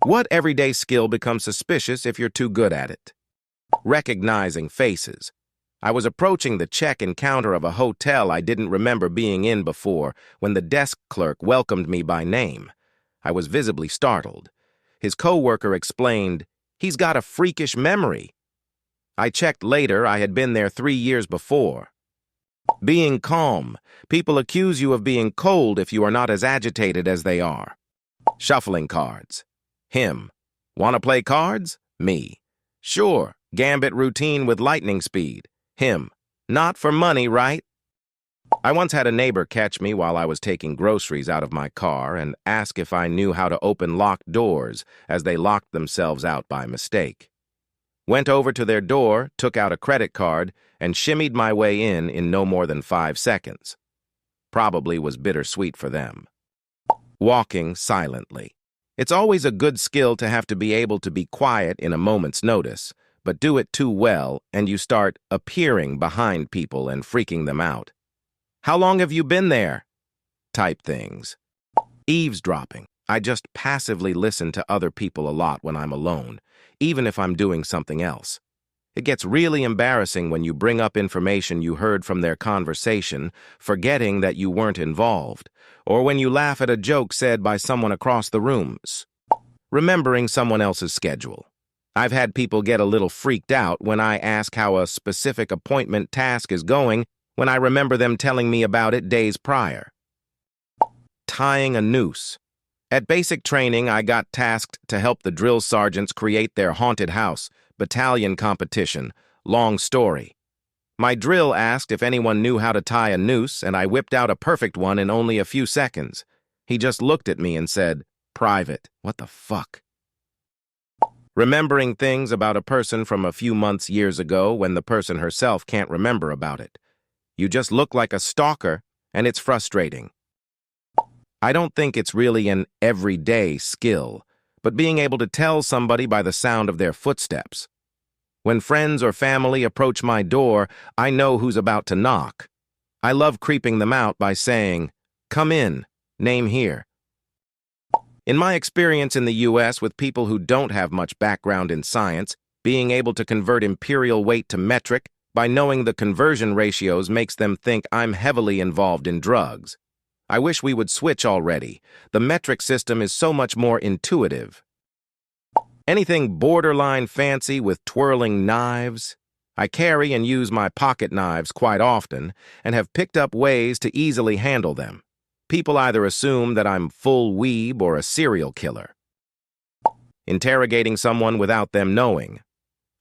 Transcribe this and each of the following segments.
What everyday skill becomes suspicious if you're too good at it? Recognizing faces. I was approaching the check-in counter of a hotel I didn't remember being in before when the desk clerk welcomed me by name. I was visibly startled. His coworker explained, "He's got a freakish memory." I checked later. I had been there 3 years before. Being calm. People accuse you of being cold if you are not as agitated as they are. Shuffling cards. Him. Wanna play cards? Me. Sure. Gambit routine with lightning speed. Him. Not for money, right? I once had a neighbor catch me while I was taking groceries out of my car and ask if I knew how to open locked doors as they locked themselves out by mistake. Went over to their door, took out a credit card, and shimmied my way in no more than 5 seconds. Probably was bittersweet for them. Walking silently. It's always a good skill to have to be able to be quiet in a moment's notice, but do it too well and you start appearing behind people and freaking them out. "How long have you been there?" type things. Eavesdropping. I just passively listen to other people a lot when I'm alone, even if I'm doing something else. It gets really embarrassing when you bring up information you heard from their conversation, forgetting that you weren't involved, or when you laugh at a joke said by someone across the rooms. Remembering someone else's schedule. I've had people get a little freaked out when I ask how a specific appointment task is going when I remember them telling me about it days prior. Tying a noose. At basic training, I got tasked to help the drill sergeants create their haunted house battalion competition. Long story. My drill asked if anyone knew how to tie a noose, and I whipped out a perfect one in only a few seconds. He just looked at me and said, "Private, what the fuck?" Remembering things about a person from a few months, years ago when the person herself can't remember about it. You just look like a stalker, and it's frustrating. I don't think it's really an everyday skill, but being able to tell somebody by the sound of their footsteps. When friends or family approach my door, I know who's about to knock. I love creeping them out by saying, "Come in, name here." In my experience in the US with people who don't have much background in science, being able to convert imperial weight to metric by knowing the conversion ratios makes them think I'm heavily involved in drugs. I wish we would switch already. The metric system is so much more intuitive. Anything borderline fancy with twirling knives? I carry and use my pocket knives quite often and have picked up ways to easily handle them. People either assume that I'm full weeb or a serial killer. Interrogating someone without them knowing.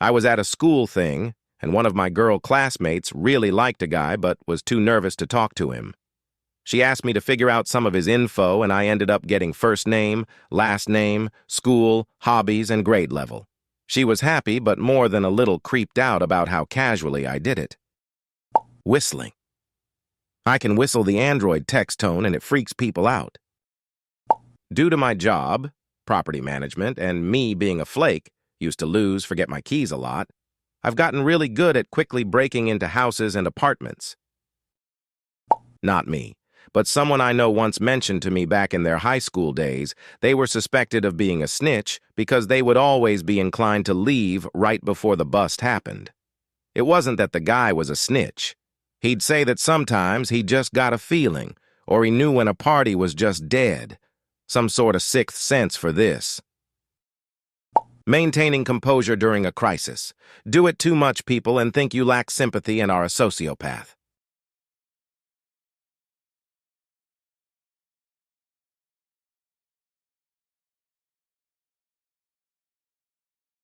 I was at a school thing, and one of my girl classmates really liked a guy but was too nervous to talk to him. She asked me to figure out some of his info, and I ended up getting first name, last name, school, hobbies, and grade level. She was happy, but more than a little creeped out about how casually I did it. Whistling. I can whistle the Android text tone, and it freaks people out. Due to my job, property management, and me being a flake, used to lose, forget my keys a lot, I've gotten really good at quickly breaking into houses and apartments. Not me. But someone I know once mentioned to me back in their high school days they were suspected of being a snitch because they would always be inclined to leave right before the bust happened. It wasn't that the guy was a snitch. He'd say that sometimes he just got a feeling, or he knew when a party was just dead. Some sort of sixth sense for this. Maintaining composure during a crisis. Do it too much, people, and think you lack sympathy and are a sociopath.